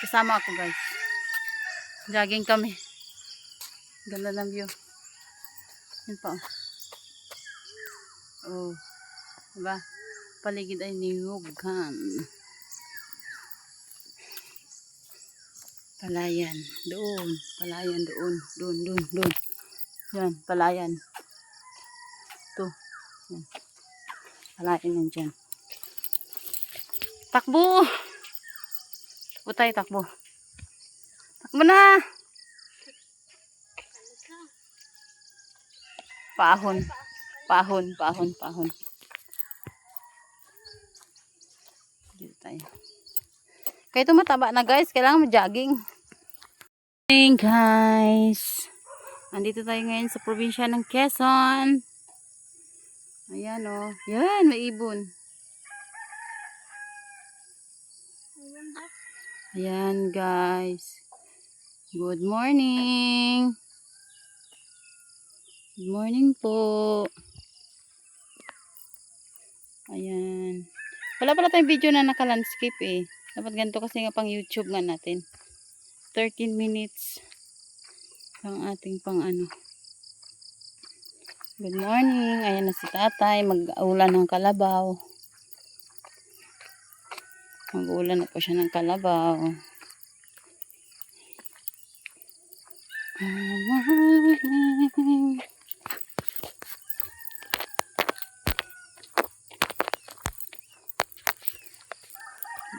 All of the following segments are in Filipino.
Kasama ako guys. Jogging kami. Ganda ng view. Yan pa oh. Oh. Diba? Paligid ay niyugan. Palayan. Doon. Palayan doon. Doon. Yan. Palayan. Ito. Yan. Palayan yan dyan. Takbo! Takbo tayo, takbo. Takbo na! Pahon. Dito tayo. Kaya ito mataba na guys. Kailangan mag-jogging. Morning guys. Andito tayo ngayon sa probinsya ng Quezon. Ayan o. Yan, may ibon. Ayan guys. Good morning. Good morning po. Ayan. Wala pala tayong video na naka-landscape eh. Dapat ganito kasi nga pang YouTube nga natin. 13 minutes. Pang ating pang ano. Good morning. Ayan na si tatay. Mag-ulan ng kalabaw. Mag-ulan na po siya ng kalabaw.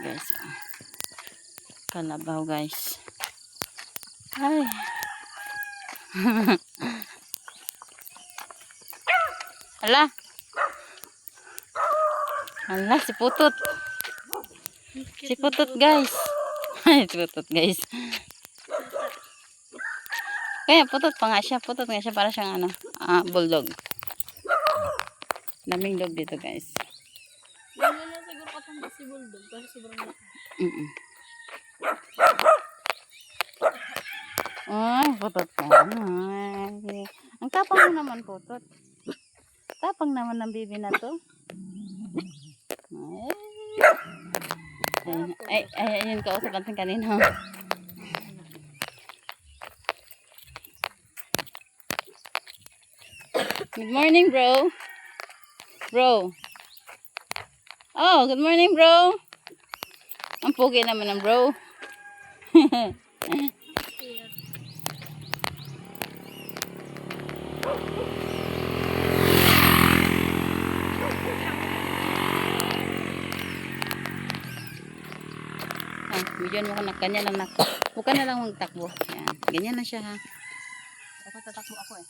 Guys, kalabaw guys. Ay. Hala. Hala, si Putut. Si Putut guys. Si Putut guys. Kaya Putut pa nga siya. Putut nga siya para siyang ano, bulldog. Daming dog dito guys. Yan na siguro katong si bulldog kasi sobrang laki. Ay, Putut ka. Ay. Ang tapang mo naman, Putut. Tapang naman ng bibi na to. Ay, ayun kausap natin kanina. Good morning, bro. Bro. Oh, good morning, bro. Ang pugi naman ng bro. Bigyan mo ko na kanya lang nak. Huwag ka na lang magtakbo. Yan. Ganyan na siya ha. Ako tatakbo ako eh.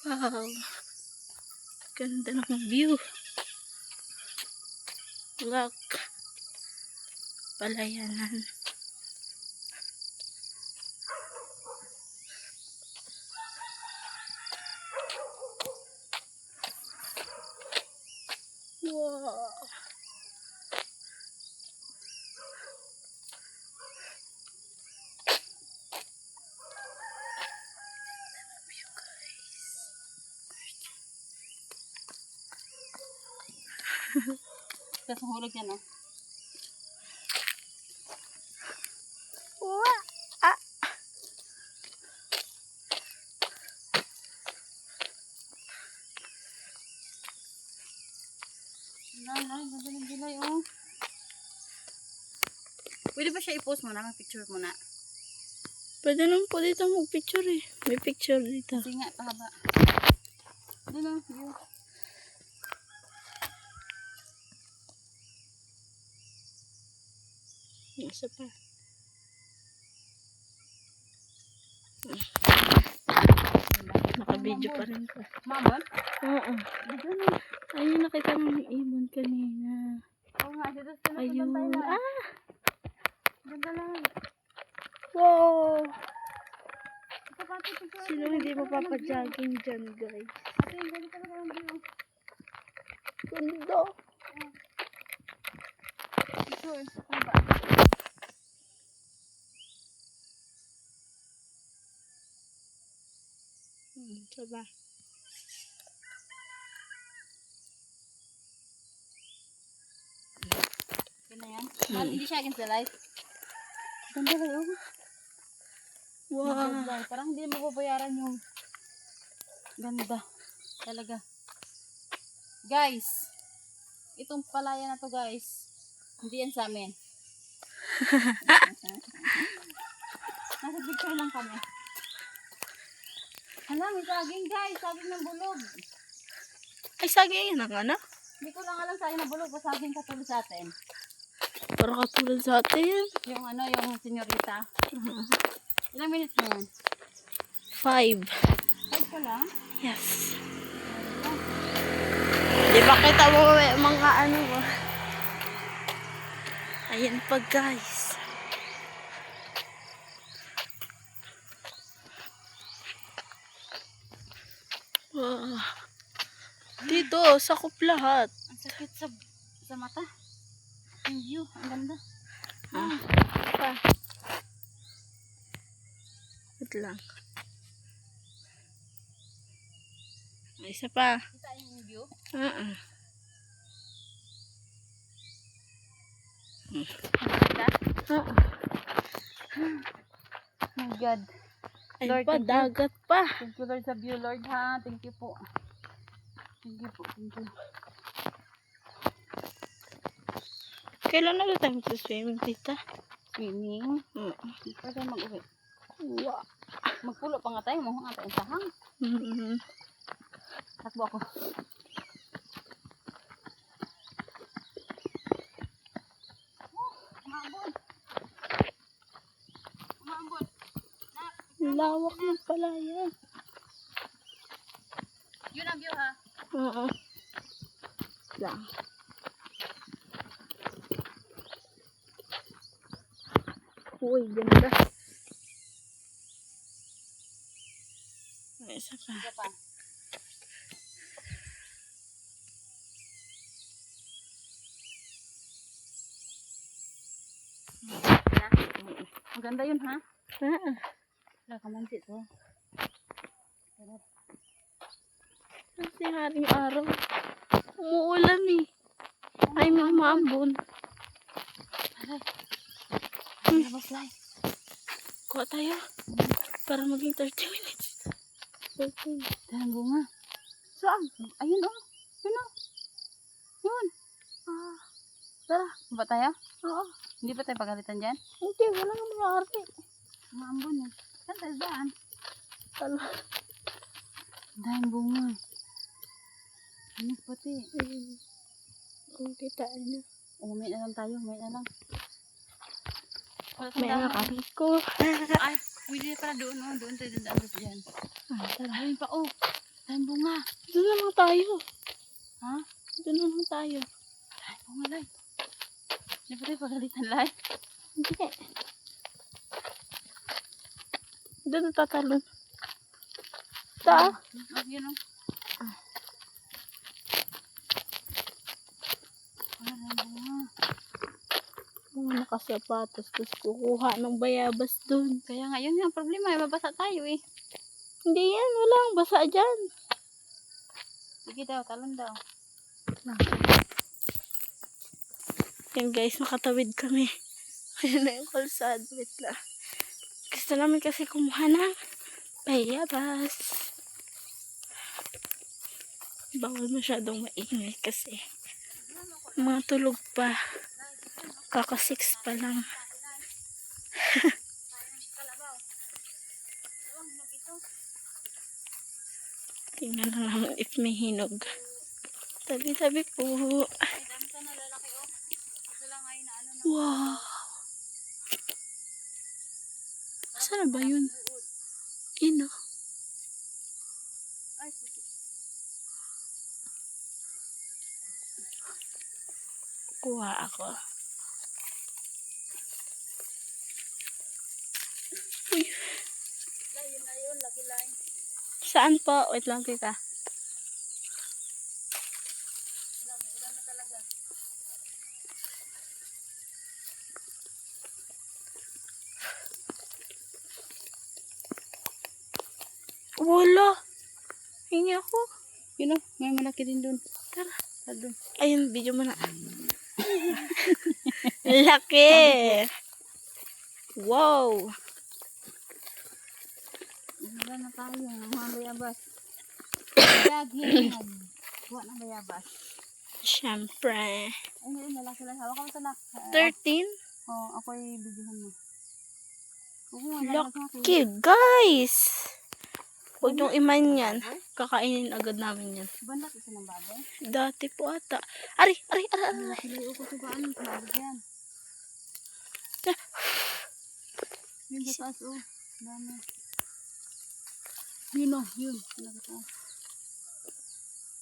Wow. Ganda ng view. Look. Palayanan. Wow. Kasi hulog yan oh. Wow. Ah. Ganda ng gulay oh. Pwede ba siya i-post mo na? Mag-picture mo na. Pwede naman po dito mag-picture eh. May picture dito. Kasi nga, pahaba. Doon ang view. Isa pa. Naka-video pa rin ko. Mamon? Oo. Ayun, nakita mo yung ibon kanina. Oo nga, dito Ayun. Ah! Ganda lang. Wow! Sino hindi mapapajogging dyan, guys? Ate, ang ganda talaga ang view. Ganda. Picture. Ano ba? Diba? Ganda yan. Hindi siya against the light. Ganda kayo. Wow! Parang hindi mo babayaran yung ganda. Talaga. Guys, itong palaya na to guys, hindi yan sa amin. Nasa picture lang kami. Hala, may saging guys. Saging ng bulog. Ay, saging yun ang ano? Hindi ko lang alam saging ng bulog o saging katulad sa atin. Para katulad sa atin. Yung ano, yung senyorita. Ilang minutes na yan? 5. 5 pa lang? Yes. Di ba kita mo mga ano mo? Ayan pa, guys. Wow. Dito, sakop lahat. Ang sakit sa mata. Ang view, ang ganda. Pa. Wait lang. May isa pa. Kita yung view? Ang ganda. Oh my God. Ay Lord, pa, thank you. dagat pa. Thank you Lord sa view, Lord ha. Thank you po. Thank you po. Thank you. Kailan na tayo mag-swimming, tita? Swimming. Pwede mag-uwi. Wow. Magpulo pa nga tayo. Mukhang nga tayong sahang. Takbo ako. Umambon. Umambon. Lawak ng palayan. Yun ang view ha. Oo. Lang. Uy, ganda. May isa pa. Isa pa. Maganda yun ha. Wala ka man dito. Kasi haring araw. Umuulan eh. Ay, may umambon. Maslay. Kuha tayo. Para maging 30 minutes. 13. Dahan bunga. Saan? Ayun oh. Yun oh. Yun. Tara. Ba tayo? Oo. Hindi ba tayo pagalitan dyan? Hindi, wala nga mga arte. Maambon eh. Saan tayo daan? Tala. Dahan bunga. Ano pati? Kung kitaan na. Umay na lang tayo. Umay na lang. May anak ko. Ay, pwede pala doon. Oh. Doon tayo daan dyan. Tara. Ayun pa oh. Dahan bunga. Doon naman tayo. Ha? Doon naman tayo. Dahan bunga lang. Hindi ba tayo pagalitan lang? Hindi. Doon tatalon. Ta? Yun oh. Dahan bunga. Mga nakasapatos. Tapos kukuha ng bayabas doon. Kaya nga yun yung problema. Mabasa tayo eh. Hindi yan. Walang basa dyan. Sige daw. Talon daw. Yan guys, makatawid kami. Ayun na yung kalsada. Wait lang. Gusto namin kasi kumuha ng bayabas. Bawal masyadong maingay kasi mga tulog pa. Kaka 6 pa lang. Tingnan lang naman if may hinog. Tabi-tabi po. Wow. Saan ba yun? Ino. Kuha ako. Saan po? Wait lang, tita. Wala. Hingi ako. Yun o, may malaki din dun. Tara. Tara dun. Ayun, video mo na. Laki. Wow. Wala na tayo ng mga bayabas. Daging. Kuha ng bayabas. Siyempre. Ay, ngayon, lalaki lang. Hawak ka mo ito na. 13? Oo, ako'y bibigyan mo. Oo, wala na Laki, guys. Huwag niyong iman yan. Kakainin agad namin yan. Banat ito ng baboy. Dati po ata. Ari, ari, ari, ari. Layo ko sa baan. Tumabog yan. Yun sa taas, oh. Dami. Yun, oh. Yun. Nagataas.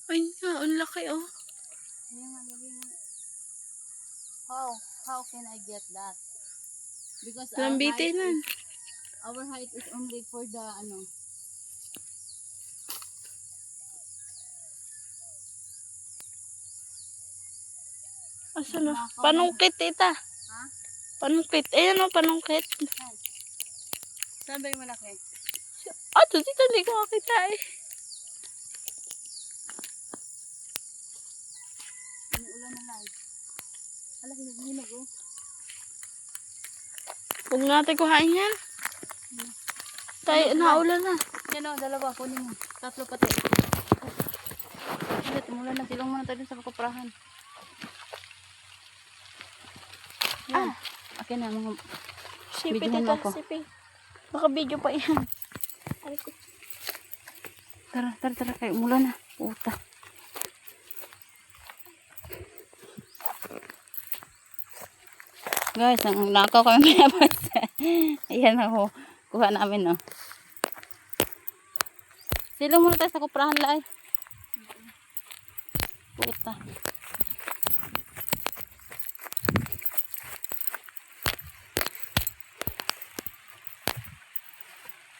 Ay nga, ang laki oh. Ayan nga, lagi nga. How can I get that? Because Lambitin na. our height is only for the, ano, Asa na? Panungkit, tita. ha? Panungkit. Ayan o, panungkit. Saan? Saan ba yung malaki? Ah, ito, tita, hindi ko makita eh. Umuulan na lang. Hala, hinag-hinag, oh. Huwag natin kuhain yan. Tayo, naulan na. Yan, oh, dalawa. Kunin mo. Tatlo pati. Hala, tumulan na. Tilong muna tayo sa kakuprahan. Yan. Okay na, mga... Sipi, Videohan tita, mo ako. sipi. Baka video pa yan. Ay, ko. Tara, kayo. Umulan na. Puta. Guys, ang nakaw kami mayabas. Ayan ako. Kuha namin, no. Silong muna tayo sa kuprahan, lai. Puta.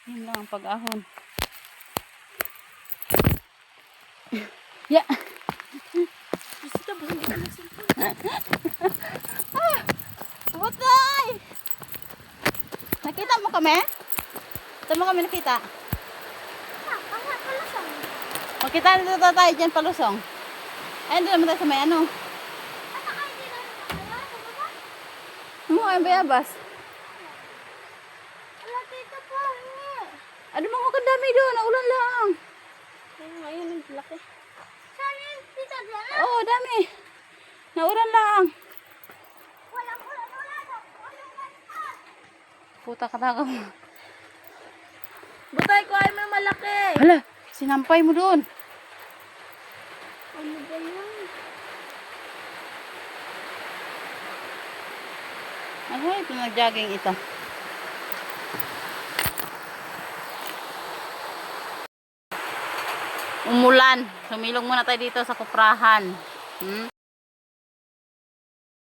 Yun lang ang pag-ahon. Yeah. Tita, buhay ka na sila. Putay! Nakita mo kami? Saan mo kami nakita? O, kita nito tayo dyan palusong. Ayun, doon naman tayo sa may ano. Ano mo kayong bayabas? Ano mga kadami doon? Naulan lang. Ayun, ang laki. Oo, dami. Naulan lang. Puta ka talaga mo. Butay ko ay may malaki. Hala, sinampay mo doon. Ano ba yan? Ano ito nag-jogging ito? Umulan. Sumilong muna tayo dito sa kuprahan. Hmm?